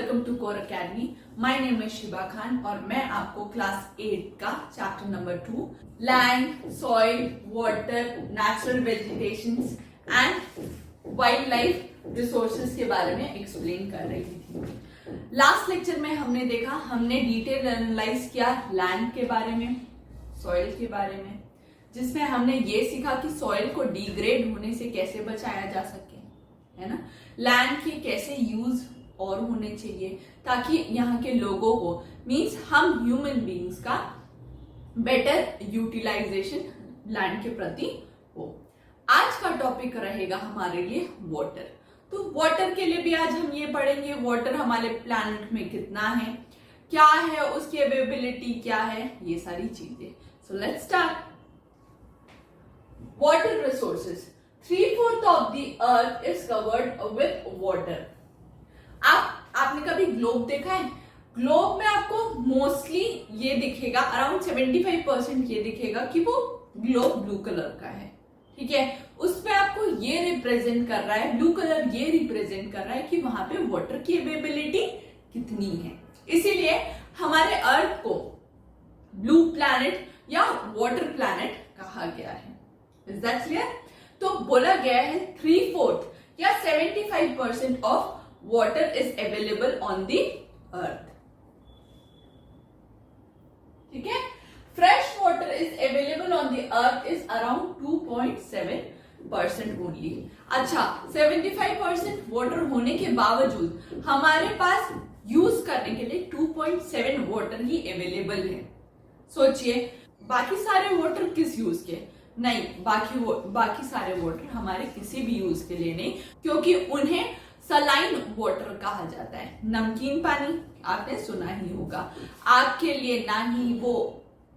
Welcome to Core Academy. My name is Shiba Khan और मैं आपको क्लास 8 का chapter number 2 land, soil, water, natural vegetation and wildlife resources के बारे में एक्सप्लेन कर रही थी। लास्ट लेक्चर में हमने देखा, हमने डिटेल एनालाइज किया लैंड के बारे में, सॉइल के बारे में, जिसमें हमने ये सीखा कि सॉइल को डिग्रेड होने से कैसे बचाया जा सके, है ना। लैंड के कैसे यूज और होने चाहिए ताकि यहाँ के लोगों को, मींस हम ह्यूमन बीइंग्स का बेटर यूटिलाइजेशन लैंड के प्रति हो। आज का टॉपिक रहेगा हमारे लिए वाटर। तो वाटर के लिए भी आज हम ये पढ़ेंगे, वाटर हमारे प्लैनेट में कितना है, क्या है उसकी अवेलेबिलिटी, क्या है, ये सारी चीजें। So let's start. Water resources, 3/4 of the earth is covered with water. आपने कभी ग्लोब देखा है? ग्लोब में आपको मोस्टली ये दिखेगा, अराउंड 75% ये दिखेगा कि वो ग्लोब ब्लू कलर का है, ठीक है। उसमें आपको ये रिप्रेजेंट कर रहा है, ब्लू कलर ये रिप्रेजेंट कर रहा है कि वहां पे वाटर की अवेलेबिलिटी कितनी है। इसीलिए हमारे अर्थ को ब्लू प्लैनेट या वाटर प्लैनेट कहा गया है। Is that clear? तो बोला गया है 3/4 या 75% of water is available on the earth, ठीक है। Fresh water is available on the earth is around 2.7% only. अच्छा, 75% वाटर होने के बावजूद हमारे पास यूज करने के लिए 2.7 वाटर ही अवेलेबल है। सोचिए, बाकी सारे वाटर किस यूज के? नहीं, बाकी सारे वाटर हमारे किसी भी यूज के लिए नहीं, क्योंकि उन्हें सलाइन वाटर कहा जाता है। नमकीन पानी आपने सुना ही होगा। आपके लिए ना ही वो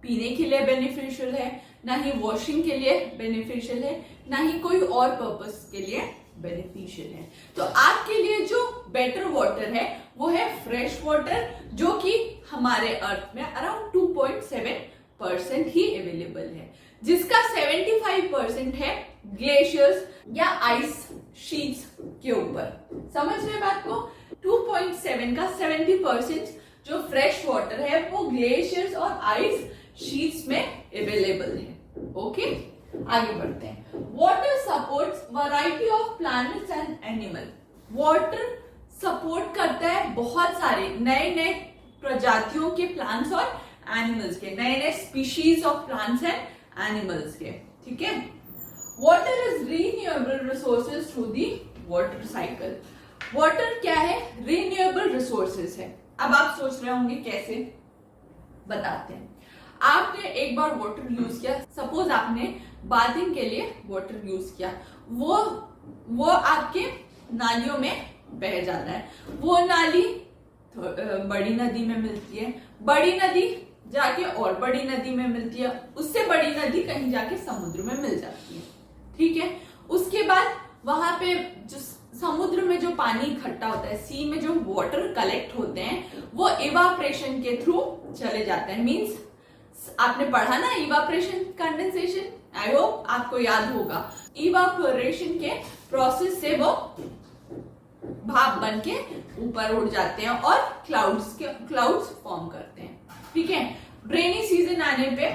पीने के लिए बेनिफिशियल है, ना ही वॉशिंग के लिए बेनिफिशियल है, ना ही कोई और पर्पस के लिए बेनिफिशियल है। तो आपके लिए जो बेटर वाटर है वो है फ्रेश वाटर, जो कि हमारे अर्थ में अराउंड 2.7% ही अवेलेबल है, जिसका 75% है ग्लेशियर्स या आइस शीट्स के ऊपर। समझ रहे बात को? 2.7 का 70% जो फ्रेश वाटर है वो ग्लेशियर्स और आइस शीट्स में अवेलेबल है। ओके, आगे बढ़ते हैं। Water supports variety of planets and animal. Water support करता है बहुत सारे नए नए प्रजातियों के प्लांट्स और एनिमल्स के, नए नए species of plants and animals के, ठीक है। Water is renewable resources through the water cycle. Water क्या है? रीन्यूएबल रिसोर्सेज है। अब आप सोच रहे होंगे कैसे, बताते हैं। आपने एक बार वाटर यूज किया, सपोज आपने बाथिंग के लिए वाटर यूज किया, वो आपके नालियों में बह जाता है। वो नाली बड़ी नदी में मिलती है, बड़ी नदी जाके और बड़ी नदी में मिलती है, उससे बड़ी नदी कहीं जाके समुद्र में मिल जाती है, ठीक है। उसके बाद वहां पे जो समुद्र में जो पानी इकट्ठा होता है, सी में जो वाटर कलेक्ट होते हैं, वो इवापोरेशन के थ्रू चले जाते हैं। मींस आपने पढ़ा ना इवापोरेशन, कंडेंसेशन, आई होप आपको याद होगा। इवापोरेशन के प्रोसेस से वो भाप बन के ऊपर उड़ जाते हैं और क्लाउड्स फॉर्म करते हैं, ठीक है। रेनी सीजन आने पे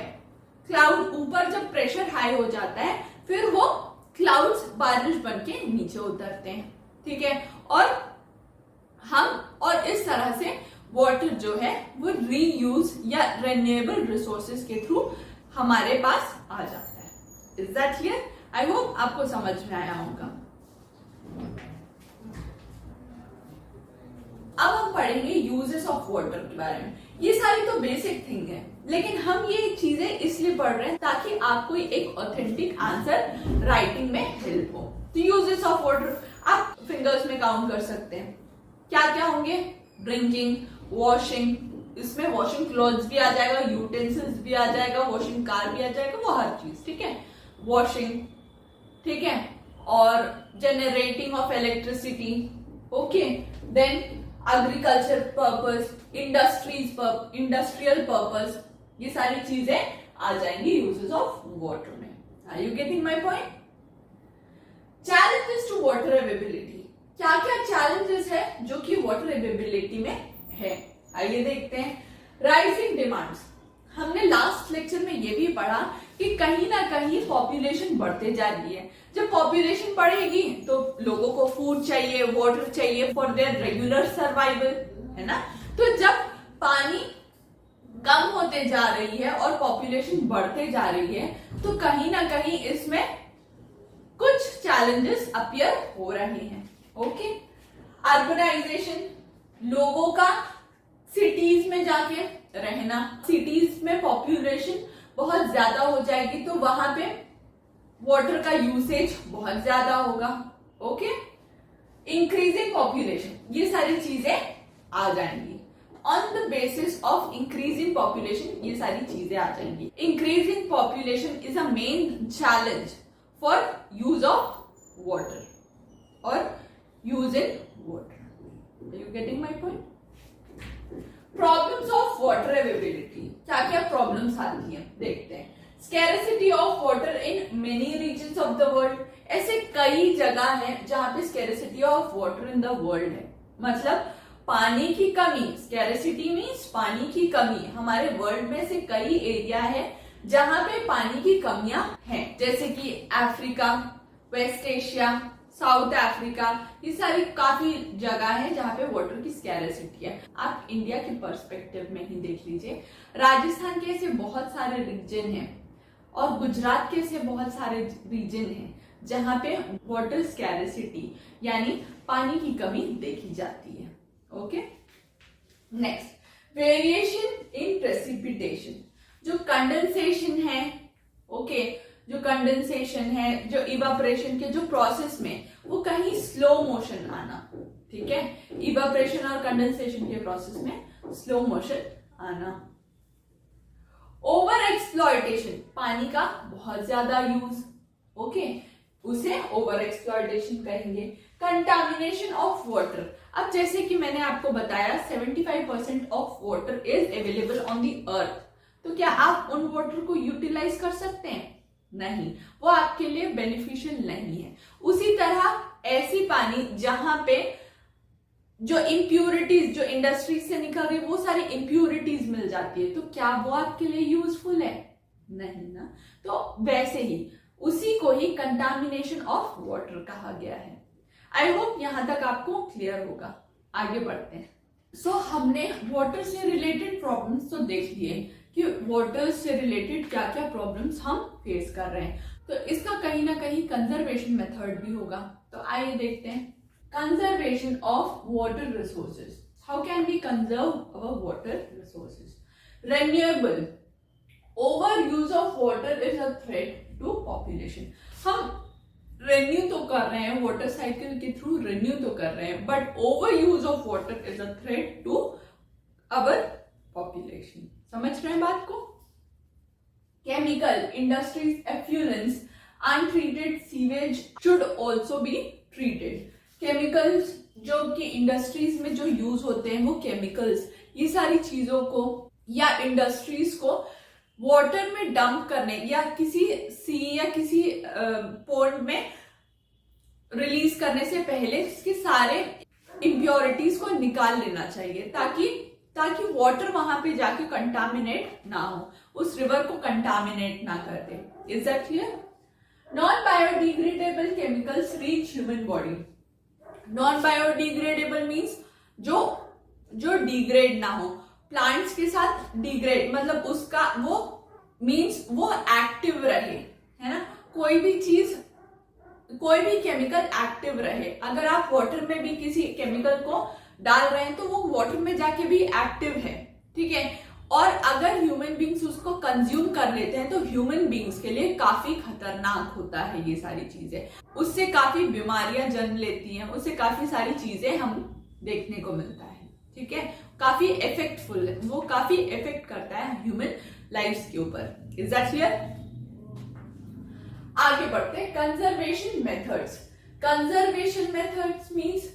क्लाउड ऊपर जब प्रेशर हाई हो जाता है, फिर वो क्लाउड्स बारिश बन के नीचे उतरते हैं, ठीक है। और इस तरह से वाटर जो है वो रीयूज या रिन्यूएबल रिसोर्सेज के थ्रू हमारे पास आ जाता है। Is that clear? I hope आपको समझ में आया होगा। अब हम पढ़ेंगे यूजेस ऑफ वाटर के बारे में। ये सारी तो बेसिक थिंग है, लेकिन हम ये चीजें इसलिए पढ़ रहे हैं ताकि आपको एक ऑथेंटिक आंसर राइटिंग में हेल्प हो। तो यूजेस ऑफ वाटर आप फिंगर्स में काउंट कर सकते हैं। क्या क्या होंगे? ड्रिंकिंग, वॉशिंग, इसमें वॉशिंग क्लोथ्स भी आ जाएगा, यूटेंसिल्स भी आ जाएगा, वॉशिंग कार भी आ जाएगा, वो हर चीज, ठीक है। वॉशिंग, ठीक है, और generating of electricity, okay. Then agriculture purpose, industrial purpose, ये सारी चीजें आ जाएंगी यूजेस ऑफ वाटर में। Are you getting my point? Challenges to water availability. क्या क्या चैलेंजेस है जो कि वाटर अवेलेबिलिटी में है। आइए देखते हैं राइजिंग डिमांड्स। हमने लास्ट लेक्चर में ये भी पढ़ा कि कहीं ना कहीं पॉपुलेशन बढ़ते जा रही है। जब पॉपुलेशन बढ़ेगी तो लोगों को फूड चाहिए, वाटर चाहिए फॉर देयर रेगुलर सर्वाइवल, है ना। तो जब पानी कम होते जा रही है और पॉपुलेशन बढ़ते जा रही है तो कहीं ना कहीं इसमें कुछ चैलेंजेस अपीयर हो रहे हैं। ओके, अर्बनाइजेशन, लोगों का सिटीज में जाके रहना, सिटीज में पॉपुलेशन बहुत ज्यादा हो जाएगी तो वहां पे वाटर का यूसेज बहुत ज्यादा होगा। ओके, इंक्रीजिंग पॉपुलेशन, ये सारी चीजें आ जाएंगी। On the basis of increase in population ये सारी चीजें आ जाएंगी। Increase in population is a main challenge for use of water और use in water. Are you getting my point? Problems of water availability, क्या क्या प्रॉब्लम्स आती हैं देखते हैं। Scarcity of water in many regions of the world, ऐसे कई जगह है जहां पे scarcity of water in the world है, मतलब पानी की कमी। स्कैरसिटी मीन्स पानी की कमी। हमारे वर्ल्ड में से कई एरिया है जहां पे पानी की कमियां हैं, जैसे कि Africa, west Asia, south Africa, ये सारी काफी जगह है जहां पे वाटर की स्कैरसिटी है। आप इंडिया के पर्सपेक्टिव में ही देख लीजिए, राजस्थान के ऐसे बहुत सारे रीजन हैं और गुजरात के ऐसे बहुत सारे रीजन हैं जहां पे वाटर स्कैरसिटी यानी पानी की कमी देखी जाती है। Okay, next, variation in precipitation, जो कंडेंसेशन है, ओके, जो कंडेंसेशन है, जो इवापोरेशन के जो प्रोसेस में वो कहीं स्लो मोशन आना, ठीक है, इवापोरेशन और कंडेंसेशन के प्रोसेस में स्लो मोशन आना। ओवर एक्सप्लॉयटेशन, पानी का बहुत ज्यादा यूज, ओके, उसे ओवर एक्सप्लॉयटेशन कहेंगे। कंटामिनेशन ऑफ वाटर, अब जैसे कि मैंने आपको बताया 75% of water is available on the earth, तो क्या आप उन वाटर को यूटिलाइज कर सकते हैं? नहीं, वो आपके लिए बेनिफिशियल नहीं है। उसी तरह ऐसी पानी जहां पे जो इम्प्यूरिटीज, जो इंडस्ट्री से निकल रही वो सारी इम्प्यूरिटीज मिल जाती है, तो क्या वो आपके लिए यूजफुल है? नहीं ना। तो वैसे ही उसी को ही कंटामिनेशन ऑफ वाटर कहा गया है। आई होप यहां तक आपको क्लियर होगा। आगे बढ़ते हैं। सो हमने वाटर से रिलेटेड प्रॉब्लम्स तो देख लिए कि वाटर से रिलेटेड क्या क्या प्रॉब्लम्स हम फेस कर रहे हैं, तो इसका कहीं ना कहीं कंजर्वेशन मेथड भी होगा। तो आइए देखते हैं conservation of water resources. How can we conserve our water resources? Renewable, over use of water is a threat to population. हम रेन्यू तो कर रहे हैं, वाटर साइकिल के थ्रू रेन्यू तो कर रहे हैं, but over use of water is a threat to our population. समझ रहे हैं बात को? Chemical industries effluents, untreated sewage should also be treated. Chemicals जो कि इंडस्ट्रीज में जो यूज होते हैं, वो केमिकल्स, ये सारी चीजों को या इंडस्ट्रीज को वाटर में डंप करने या किसी सी या किसी पोर्ट में रिलीज करने से पहले इसके सारे इम्प्योरिटीज को निकाल लेना चाहिए, ताकि वाटर वहां पे जाके कंटामिनेट ना हो, उस रिवर को कंटामिनेट ना कर दे। Is that clear? Non biodegradable chemicals reach human body. Non biodegradable means जो डिग्रेड ना हो, प्लांट्स के साथ डिग्रेड, मतलब उसका वो मीन्स वो एक्टिव रहे, है ना। कोई भी चीज, कोई भी केमिकल एक्टिव रहे। अगर आप वाटर में भी किसी केमिकल को डाल रहे हैं तो वो वाटर में जाके भी एक्टिव है, ठीक है। और अगर ह्यूमन बींग्स उसको कंज्यूम कर लेते हैं तो ह्यूमन बींग्स के लिए काफी खतरनाक होता है ये सारी चीजें। उससे काफी बीमारियां जन्म लेती हैं, उससे काफी सारी चीजें हम देखने को मिलता है, ठीक है। काफी इफेक्टफुल है, वो काफी इफेक्ट करता है ह्यूमन लाइफ्स के ऊपर। Is that clear? आगे बढ़ते हैं conservation methods. Conservation methods means,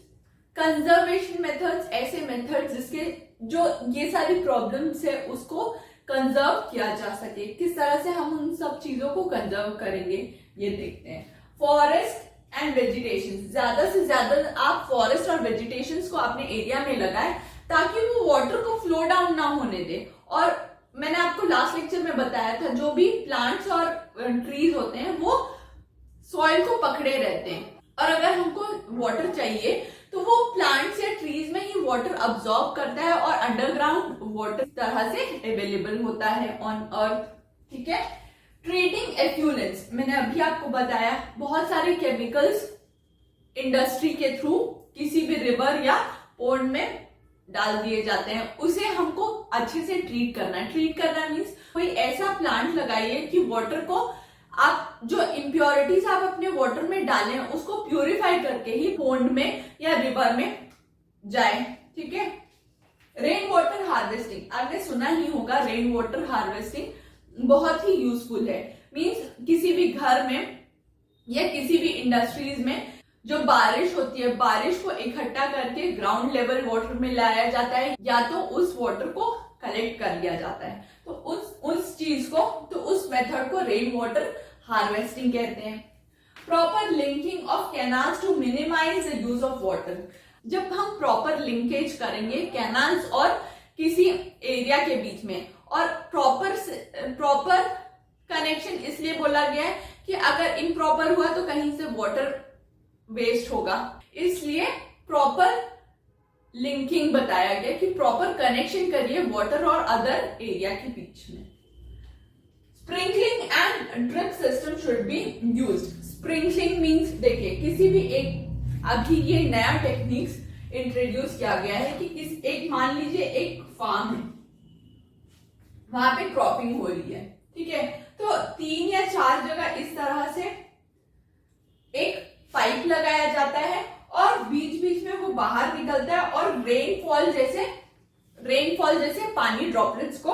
conservation methods ऐसे मेथड्स जिसके जो ये सारी प्रॉब्लम्स है उसको कंजर्व किया जा सके। किस तरह से हम उन सब चीजों को कंजर्व करेंगे ये देखते हैं। फॉरेस्ट एंड वेजिटेशन, ज्यादा से ज्यादा आप फॉरेस्ट और वेजिटेशन को अपने एरिया में लगाएं ताकि वो वाटर को फ्लो डाउन ना होने दे। और मैंने आपको लास्ट लेक्चर में बताया था जो भी प्लांट्स और ट्रीज होते हैं वो सॉइल को पकड़े रहते हैं, और अगर हमको वाटर चाहिए तो वो प्लांट्स या ट्रीज में ही वाटर अब्सॉर्ब करता है और अंडरग्राउंड वाटर तरह से अवेलेबल होता है ऑन अर्थ। ठीक है। ट्रीटिंग एफ्लुएंट्स, मैंने अभी आपको बताया बहुत सारे केमिकल्स इंडस्ट्री के थ्रू किसी भी रिवर या पोंड में डाल दिए जाते हैं, उसे हमको अच्छे से ट्रीट करना है। ट्रीट करना मीन्स कोई ऐसा प्लांट लगाइए कि वाटर को आप जो इम्प्योरिटीज आप अपने वाटर में डालें उसको प्यूरिफाई करके ही पोंड में या रिवर में जाए। ठीक है। रेन वाटर हार्वेस्टिंग, आपने सुना ही होगा, रेन वाटर हार्वेस्टिंग बहुत ही यूजफुल है। मीन्स किसी भी घर में या किसी भी इंडस्ट्रीज में जो बारिश होती है, बारिश को इकट्ठा करके ग्राउंड लेवल वाटर में लाया जाता है या तो उस वाटर को कलेक्ट कर लिया जाता है। तो उस चीज को, तो उस मेथड को रेन वाटर हार्वेस्टिंग कहते हैं। Proper linking of canals to minimise the use of water, जब हम प्रॉपर लिंकेज करेंगे कैनाल्स और किसी एरिया के बीच में, और प्रॉपर कनेक्शन इसलिए बोला गया है कि अगर इम्प्रॉपर हुआ तो कहीं से वाटर वेस्ट होगा, इसलिए प्रॉपर लिंकिंग बताया गया कि प्रॉपर कनेक्शन करिए वाटर और अदर एरिया के बीच में। Sprinkling and drip system should be used. Sprinkling means, देखिए किसी भी एक, अभी ये नया टेक्निक्स इंट्रोड्यूस किया गया है कि एक मान लीजिए एक फार्म है, वहां पे क्रॉपिंग हो रही है। ठीक है। तो 3 या 4 जगह इस तरह से एक पाइप लगाया जाता है और बीच बीच में वो बाहर निकलता है और रेनफॉल जैसे पानी ड्रॉपलेट्स को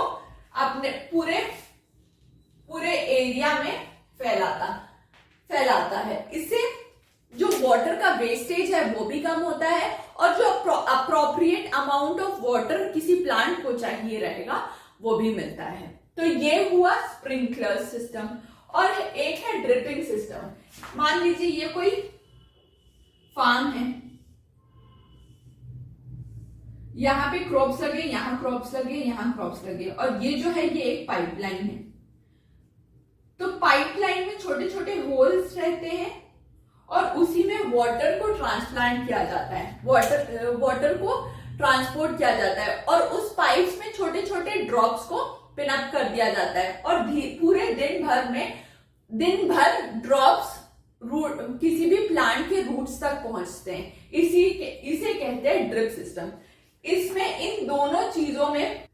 अपने पूरे एरिया में फैलाता है। इससे जो वाटर का वेस्टेज है वो भी कम होता है और जो अप्रोप्रिएट अमाउंट ऑफ वाटर किसी प्लांट को चाहिए रहेगा वो भी मिलता है। तो ये हुआ स्प्रिंकलर सिस्टम। और एक है ड्रिपिंग सिस्टम। मान लीजिए ये कोई फार्म है, यहां पे क्रॉप्स लगे, यहां क्रॉप्स लगे, यहां क्रॉप्स लगे, और ये जो है ये एक पाइपलाइन है। तो पाइपलाइन में छोटे छोटे होल्स रहते हैं और उसी में वाटर को ट्रांसप्लांट किया जाता है, वाटर को ट्रांसपोर्ट किया जाता है और उस पाइप्स में छोटे छोटे ड्रॉप्स को पिन अप कर दिया जाता है और पूरे दिन भर ड्रॉप्स किसी भी प्लांट के रूट्स तक पहुंचते हैं। इसे कहते हैं ड्रिप सिस्टम। इसमें इन दोनों चीजों में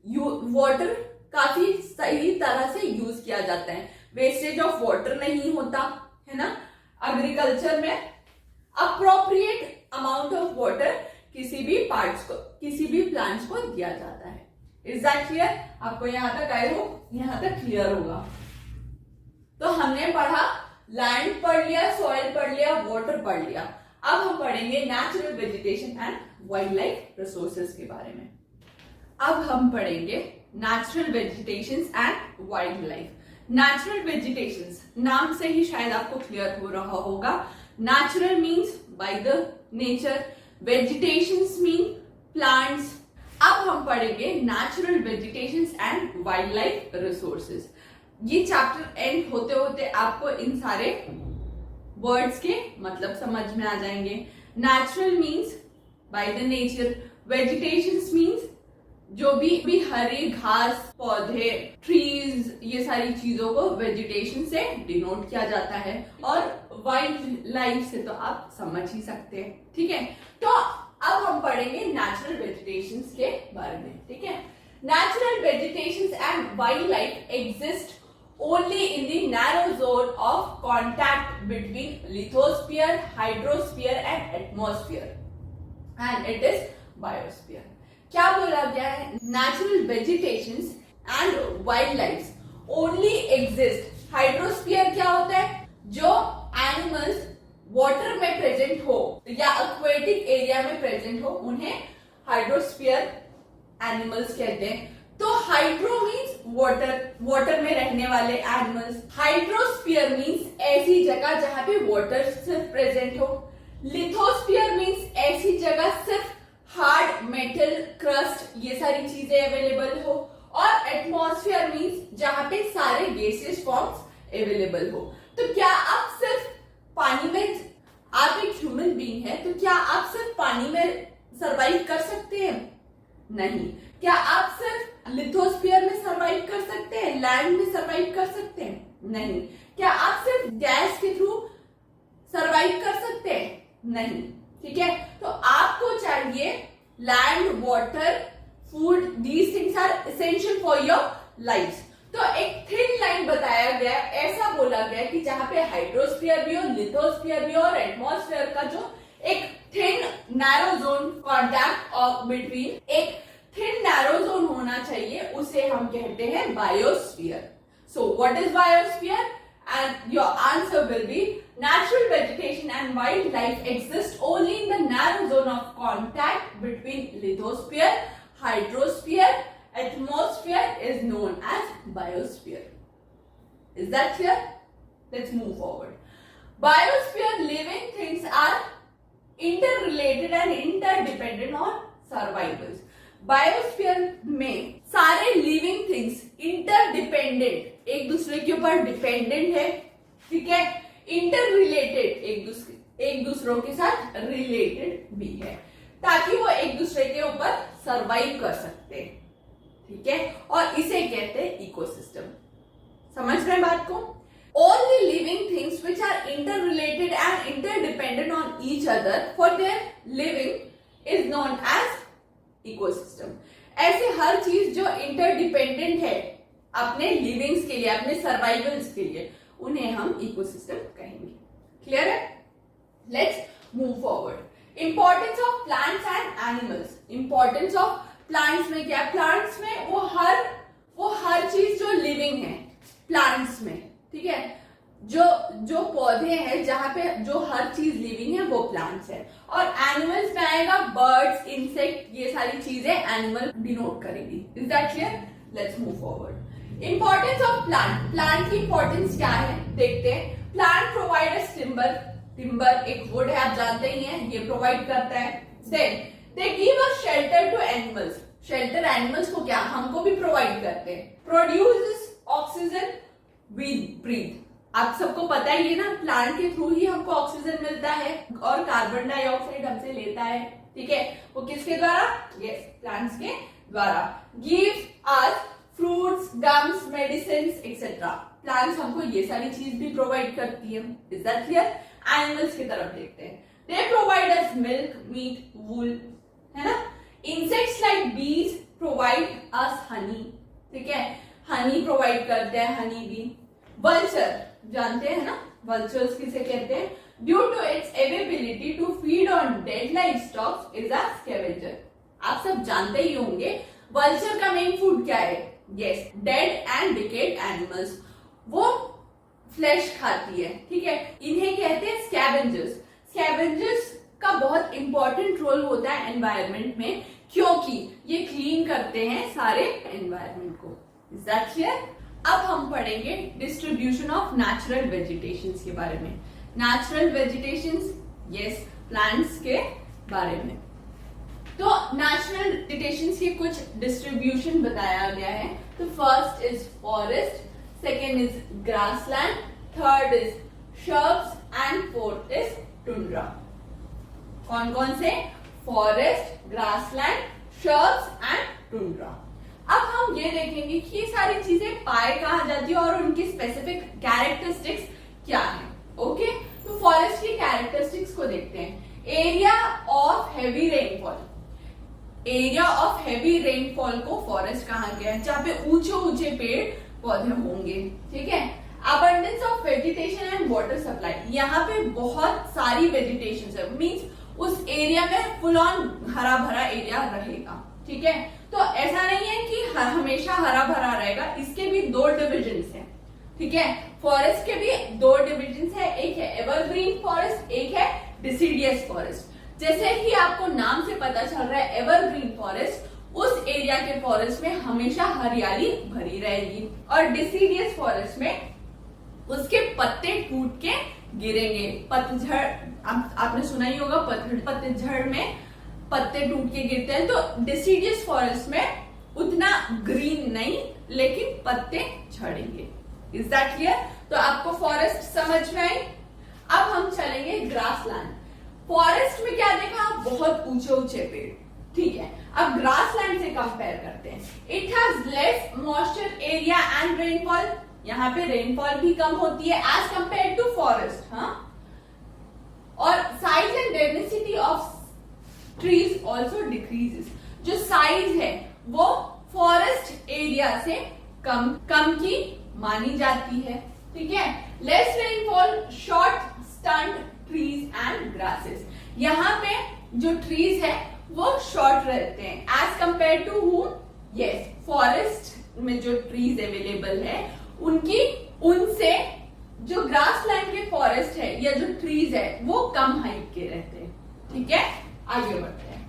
वाटर काफी सही तरह से यूज किया जाता है, वेस्टेज ऑफ वाटर नहीं होता है ना। एग्रीकल्चर में अप्रोप्रिएट अमाउंट ऑफ वाटर किसी भी प्लांट्स को दिया जाता है। Is that clear? आपको यहां तक आई होप यहां तक क्लियर होगा। तो हमने पढ़ा, लैंड पढ़ लिया, सॉइल पढ़ लिया, वाटर पढ़ लिया। अब हम पढ़ेंगे natural vegetation and wildlife resources के बारे में। अब हम पढ़ेंगे natural vegetations and wild life. Natural vegetations, नाम से ही शायद आपको क्लियर हो रहा होगा। Natural means by the nature, vegetations mean plants. अब हम पढ़ेंगे natural vegetations and wildlife resources. ये चैप्टर एंड होते होते आपको इन सारे वर्ड्स के मतलब समझ में आ जाएंगे। Natural means by the nature, vegetations means जो भी हरे घास, पौधे, ट्रीज, ये सारी चीजों को वेजिटेशन से डिनोट किया जाता है, और वाइल्ड लाइफ से तो आप समझ ही सकते हैं। ठीक है। तो अब हम पढ़ेंगे नेचुरल वेजिटेशंस के बारे में। ठीक है। Natural vegetations and wild life exist only in the narrow zone of contact between lithosphere, hydrosphere and atmosphere, and it is biosphere. क्या बोला गया है? Natural vegetations and wildlife only exist. Hydrosphere क्या होता है? जो animals water में present हो या aquatic area में present हो उन्हें hydrosphere animals कहते हैं। तो हाइड्रो मीन्स वाटर, वाटर में रहने वाले एनिमल्स। हाइड्रोस्फीयर मीन्स ऐसी जगह जहां पे वाटर सिर्फ प्रेजेंट हो। लिथोस्फीयर मीन्स ऐसी जगह सिर्फ हार्ड मेटल क्रस्ट ये सारी चीजें अवेलेबल हो। और एटमॉस्फेयर मीन्स जहां पे सारे गैसेस फॉर्म्स अवेलेबल हो। तो क्या आप सिर्फ पानी में, आप एक ह्यूमन बीइंग है, तो क्या आप सिर्फ पानी में सरवाइव कर सकते हैं? नहीं। क्या आप सिर्फ लिथोस्फीयर में सरवाइव कर सकते हैं, लैंड में सरवाइव कर सकते हैं? नहीं। क्या आप सिर्फ गैस के थ्रू सरवाइव कर सकते हैं? नहीं। ठीक है, तो आपको चाहिए land, water, food, these things are essential for your life. तो एक थिन लाइन बताया गया, ऐसा बोला गया कि जहां पे हाइड्रोस्फीयर भी हो, लिथोस्फीयर भी हो और एटमॉस्फेयर का जो एक thin narrow zone contact of between, एक थिन नैरो जोन होना चाहिए, उसे हम कहते हैं biosphere. So what is biosphere? And your answer will be natural vegetation and wildlife exist only in the narrow zone of contact between lithosphere, hydrosphere, atmosphere is known as biosphere. Is that clear? Let's move forward. Biosphere living things are interrelated and interdependent on survivals. Biosphere में सारे living things interdependent, एक दूसरे के ऊपर dependent है। ठीक है, inter related, एक दूसरों के साथ रिलेटेड भी है, ताकि वो एक दूसरे के ऊपर सरवाइव कर सकते हैं। ठीक है, और इसे कहते हैं इकोसिस्टम। समझ रहे हैं बात को? All the living things which are interrelated and interdependent on each other for their living is known as ecosystem. ऐसे हर चीज जो इंटरडिपेंडेंट है अपने लिविंग्स के लिए, अपने सर्वाइवल्स के लिए, उन्हें हम इकोसिस्टम कहेंगे। क्लियर है? Let's move forward. Importance of plants and animals. Importance of plants में क्या? प्लांट्स में वो हर चीज जो लिविंग है प्लांट्स में, ठीक है, जो पौधे हैं, जहां पे जो हर चीज लिविंग है वो प्लांट्स है। और एनिमल्स में आएगा बर्ड्स, इंसेक्ट, ये सारी चीजें एनिमल डिनोट करेगी। Is that clear? Let's move forward. Importance of plant. Plant की इंपॉर्टेंस क्या है देखते हैं। Plant provide us timber. Timber एक वुड है, आप जानते ही हैं, ये प्रोवाइड करता है। Then they give us shelter to animals. Shelter animals को क्या, हमको भी प्रोवाइड करते हैं। Produce oxygen, we breathe. आप सबको पता ही है ना, प्लांट के थ्रू ही हमको ऑक्सीजन मिलता है और कार्बन डाइऑक्साइड हमसे लेता है। ठीक है, वो किसके द्वारा? यस, प्लांट्स के द्वारा। Gives us fruits, gums, medicine etcetera. Plants हमको ये सारी चीज भी प्रोवाइड करती है। Is that clear? एनिमल्स की तरफ देखते हैं। They provide us milk, meat, wool, है ना। Insects like bees provide us honey. ठीक है, हनी प्रोवाइड करते हैं, हनी बी। वल्चर जानते हैं ना, वल्चर्स किसे कहते हैं? Due to its ability to feed on dead livestocks is a scavenger. आप सब जानते ही होंगे वल्चर का मेन फूड क्या है? Yes, dead and decade animals. वो फ्लैश खाती है। ठीक है, इन्हें कहते हैं स्कैवेंजर्स। स्कैवेंजर्स का बहुत इंपॉर्टेंट रोल होता है एनवायरमेंट में, क्योंकि ये क्लीन करते हैं सारे एनवायरमेंट को। Is that clear? अब हम पढ़ेंगे डिस्ट्रीब्यूशन ऑफ नेचुरल वेजिटेशंस के बारे में। नेचुरल वेजिटेशंस, यस, प्लांट्स के बारे में। तो नेचुरल वेजिटेशंस की कुछ डिस्ट्रीब्यूशन बताया गया है। तो first is forest, second is grassland, third is shrubs and fourth is tundra. कौन कौन से? Forest, grassland, shrubs and tundra. अब हम ये देखेंगे कि ये सारी चीजें पाए कहां जाती है और उनकी स्पेसिफिक कैरेक्टरिस्टिक्स क्या है। ओके, तो फॉरेस्ट की कैरेक्टरिस्टिक्स को देखते हैं। Area of heavy rainfall. Area of heavy rainfall को फॉरेस्ट कहा गया है, जहां पे ऊंचे ऊंचे पेड़ पौधे होंगे। ठीक है। Abundance of vegetation and water supply. यहाँ पे बहुत सारी वेजिटेशन है, मीन्स उस एरिया में फुल ऑन हरा भरा एरिया रहेगा। ठीक है, तो ऐसा नहीं है कि हमेशा हरा भरा रहेगा, इसके भी दो डिविजन्स हैं। ठीक है, फॉरेस्ट के भी दो डिविजन्स है, एक है एवरग्रीन फॉरेस्ट, एक है डिसीडियस फॉरेस्ट। जैसे ही आपको नाम से पता चल रहा है एवरग्रीन फॉरेस्ट, उस एरिया के फॉरेस्ट में हमेशा हरियाली भरी रहेगी। और डिसीडियस फॉरेस्ट में उसके पत्ते टूट के गिरेंगे। पतझड़, आपने सुना ही होगा, पतझड़ में पत्ते टूट के गिरते हैं। तो डिसीडियस फॉरेस्ट में उतना ग्रीन नहीं, लेकिन पत्ते झड़ेंगे। Is that clear? तो आपको फॉरेस्ट समझ में आई। अब हम चलेंगे ग्रासलैंड। फॉरेस्ट में क्या देखा? बहुत ऊंचे ऊंचे पेड़, ठीक है। अब ग्रासलैंड से कंपेयर करते हैं। It has less moisture area and rainfall. यहाँ पे रेनफॉल भी कम होती है एज कंपेयर टू फॉरेस्ट। हाँ, और size and density of trees also decreases. जो साइज है वो फॉरेस्ट एरिया से कम की मानी जाती है, ठीक है। Less rainfall, short stunt trees and grasses. यहाँ पे जो ट्रीज है वो शॉर्ट रहते हैं as compare to whom? Yes, forest में जो ट्रीज अवेलेबल है उनसे जो ग्रासलैंड के फॉरेस्ट है या जो ट्रीज है वो कम हाइट के रहते हैं, ठीक है। आगे बढ़ते हैं।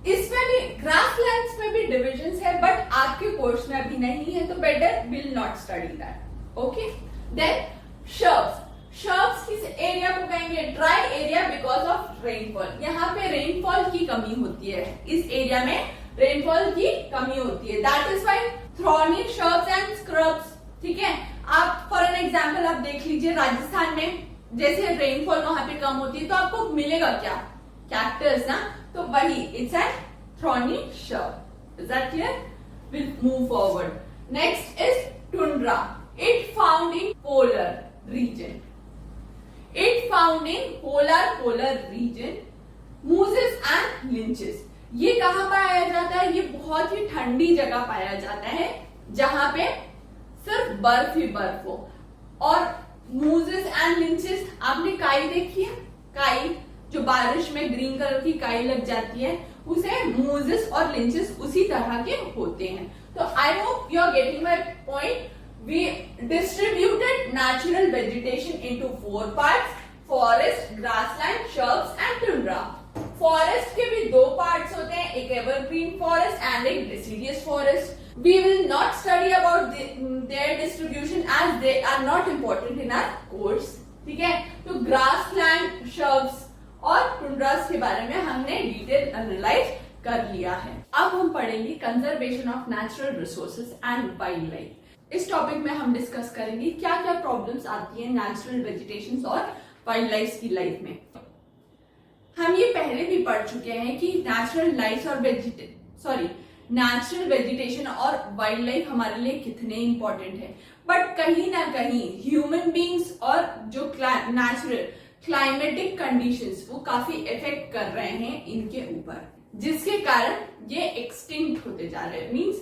इसमें भी ग्रासलैंड्स में भी डिविजन्स है, बट आपके कोर्स में अभी नहीं है, तो better will not study that. Okay, then shrubs. Shrubs किस एरिया को कहेंगे? Dry area because of rainfall. यहाँ पे रेनफॉल की कमी होती है, इस एरिया में रेनफॉल की कमी होती है। That is why thorny shrubs and scrubs, ठीक है। आप फॉर एन एग्जाम्पल आप देख लीजिए, राजस्थान में जैसे रेनफॉल वहां पे कम होती है तो आपको मिलेगा क्या? कैक्टस ना, तो वही it's an thorny shrub. Is that clear? Will move forward. Next is tundra. It found in polar region. It found in polar region, mooses and lynxes. ये कहां पाया जाता है? ये बहुत ही ठंडी जगह पाया जाता है जहां पे सिर्फ बर्फ ही बर्फ हो। और मूसेस एंड लिंचेस, आपने काई देखी है? काई जो बारिश में ग्रीन कलर की काई लग जाती है, उसे मूसेस और लिंचेस उसी तरह के होते हैं। तो I hope you are getting my point. We distributed natural vegetation into 4 parts: forest, grassland, shrubs and tundra. Forest के भी 2 parts होते हैं, एक evergreen forest and एक deciduous forest. We will not study about their distribution as they are not important in our course. ठीक है? तो grassland, shrubs और tundras के बारे में हमने डिटेल एनालाइज कर लिया है। अब हम पढ़ेंगे conservation of natural resources and wild life. इस टॉपिक में हम डिस्कस करेंगे क्या क्या प्रॉब्लम्स आती हैं नेचुरल वेजिटेशन और वाइल्ड लाइफ की लाइफ में। हम ये पहले भी पढ़ चुके हैं कि नेचुरल वेजिटेशन और वाइल्ड लाइफ हमारे लिए कितने इंपॉर्टेंट है, बट कहीं ना कहीं ह्यूमन बींग्स और जो नेचुरल क्लाइमेटिक कंडीशंस वो काफी इफेक्ट कर रहे हैं इनके ऊपर, जिसके कारण ये एक्सटिंक्ट होते जा रहे हैं, मीन्स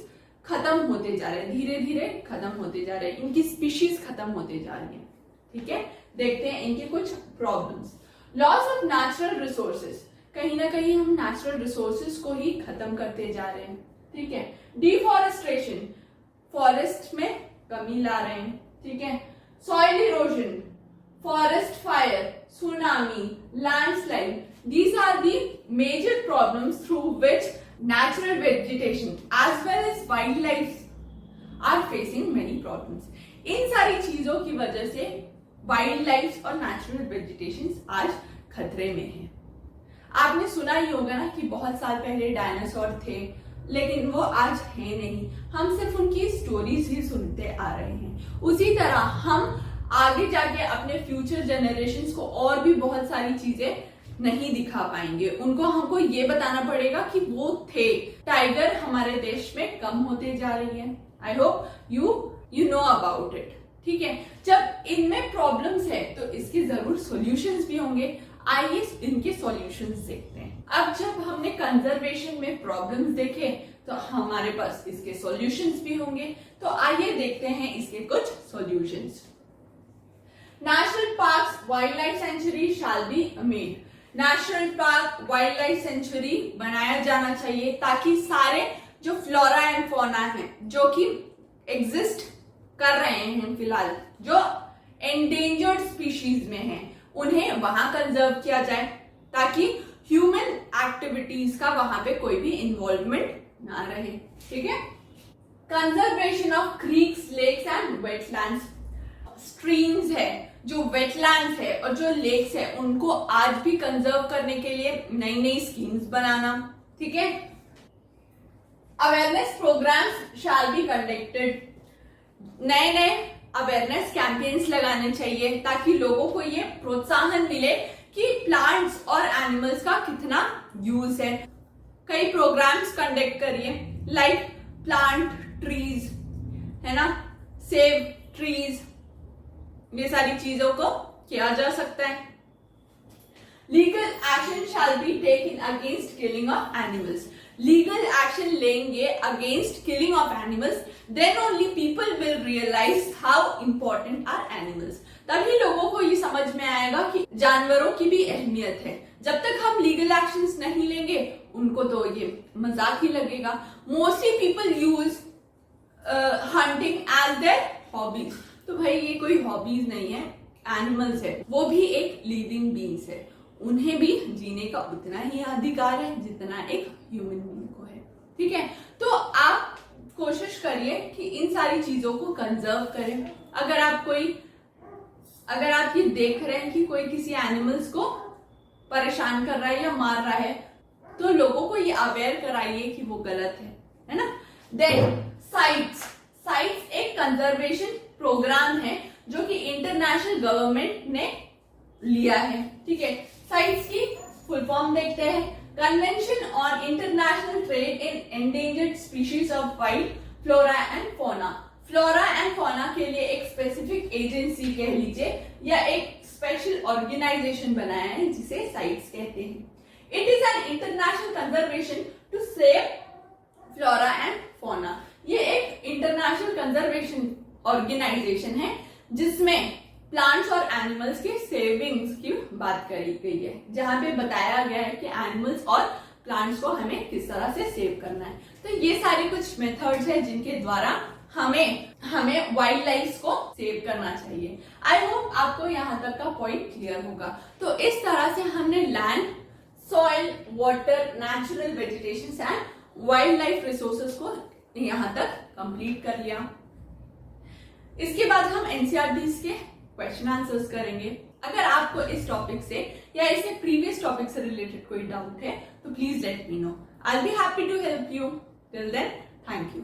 खत्म होते जा रहे हैं, धीरे धीरे खत्म होते जा रहे हैं, इनकी स्पीशीज खत्म होते जा रही हैं। ठीक है, देखते हैं इनके कुछ problems. Loss of natural resources, कहीं ना कहीं हम नेचुरल रिसोर्सेज को ही खत्म करते जा रहे हैं। ठीक है, डिफॉरेस्टेशन, फॉरेस्ट में कमी ला रहे हैं। ठीक है, soil erosion, forest fire, tsunami, landslide, these are the major problems through which natural vegetation as well as wildlife are facing many problems. इन सारी चीजों की वजह से वाइल्ड लाइफ और नेचुरल वेजिटेशन आज खतरे में है। आपने सुना ही होगा ना कि बहुत साल पहले डायनासोर थे, लेकिन वो आज है नहीं, हम सिर्फ उनकी स्टोरीज ही सुनते आ रहे हैं। उसी तरह हम आगे जाके अपने फ्यूचर जनरेशंस को और भी बहुत सारी चीजें नहीं दिखा पाएंगे। उनको हमको ये बताना पड़ेगा कि वो थे। टाइगर हमारे देश में कम होते जा रही है। आई hope you know about it. ठीक है, जब इनमें प्रॉब्लम्स है तो इसके जरूर सॉल्यूशंस भी होंगे। आइए इनके सॉल्यूशंस देखते हैं। अब जब हमने कंजर्वेशन में प्रॉब्लम्स देखे तो हमारे पास इसके सॉल्यूशंस भी होंगे। तो आइए देखते हैं इसके कुछ solutions. National parks, wild life sanctuary shall be made. National park, wild life sanctuary बनाया जाना चाहिए ताकि सारे जो फ्लोरा एंड फौना है जो कि एग्जिस्ट कर रहे हैं फिलहाल, जो एंडेंजर्ड स्पीशीज में हैं, उन्हें वहां कंजर्व किया जाए ताकि ह्यूमन एक्टिविटीज का वहां पे कोई भी इन्वॉल्वमेंट ना रहे। ठीक है। Conservation of creeks, lakes and wetlands. Streams है, जो वेटलैंड्स है और जो लेक्स है, उनको आज भी कंजर्व करने के लिए नई नई स्कीम्स बनाना। ठीक है। Awareness programmes shall be conducted. नए नए अवेयरनेस कैंपेन्स लगाने चाहिए ताकि लोगों को ये प्रोत्साहन मिले कि प्लांट्स और एनिमल्स का कितना यूज है। कई प्रोग्राम्स कंडक्ट करिए, लाइक प्लांट ट्रीज, है ना, सेव ट्रीज, ये सारी चीजों को किया जा सकता है। Legal action shall be taken against killing of animals. Legal action लेंगे against killing of animals, then only people will realise how important are animals. तभी लोगों को ये समझ में आएगा कि जानवरों की भी अहमियत है। जब तक हम लीगल एक्शंस नहीं लेंगे उनको तो ये मजाक ही लगेगा। Mostly people use hunting as their hobbies. तो भाई ये कोई हॉबीज नहीं है, एनिमल्स है, वो भी एक लिविंग बींग्स है, उन्हें भी जीने का उतना ही अधिकार है जितना एक ह्यूमन बीइंग को है। ठीक है। तो आप कोशिश करिए कि इन सारी चीजों को कंजर्व करें। अगर आप ये देख रहे हैं कि कोई किसी एनिमल्स को परेशान कर रहा है या मार रहा है, तो लोगों को ये अवेयर कराइए कि वो गलत है ना। देन साइट्स एक कंजर्वेशन प्रोग्राम है जो कि इंटरनेशनल गवर्नमेंट ने लिया है। ठीक है। साइट्स की फुल फॉर्म देखते हैं। Convention on international trade in endangered species of wild flora and fauna. Flora and fauna के लिए एक स्पेसिफिक एजेंसी कह लीजिए या एक स्पेशल ऑर्गेनाइजेशन बनाया है जिसे साइट्स कहते हैं। It is an international conservation to save flora and fauna. ये एक इंटरनेशनल कंजर्वेशन ऑर्गेनाइजेशन है जिसमें प्लांट्स और एनिमल्स के सेविंग्स की बात करी गई है, जहां पे बताया गया है कि एनिमल्स और प्लांट्स को हमें किस तरह से सेव करना है। तो ये सारे कुछ मेथड्स है जिनके द्वारा हमें वाइल्ड लाइफ को सेव करना चाहिए। आई होप आपको यहाँ तक का पॉइंट क्लियर होगा। तो इस तरह से हमने land, soil, water, natural vegetation and wildlife resources को यहाँ तक कंप्लीट कर लिया। इसके बाद हम एनसीईआरटीज के क्वेश्चन आंसर्स करेंगे। अगर आपको इस टॉपिक से या इससे प्रीवियस टॉपिक से रिलेटेड कोई डाउट है तो please let me know. I will be happy to help you. Till then, thank you.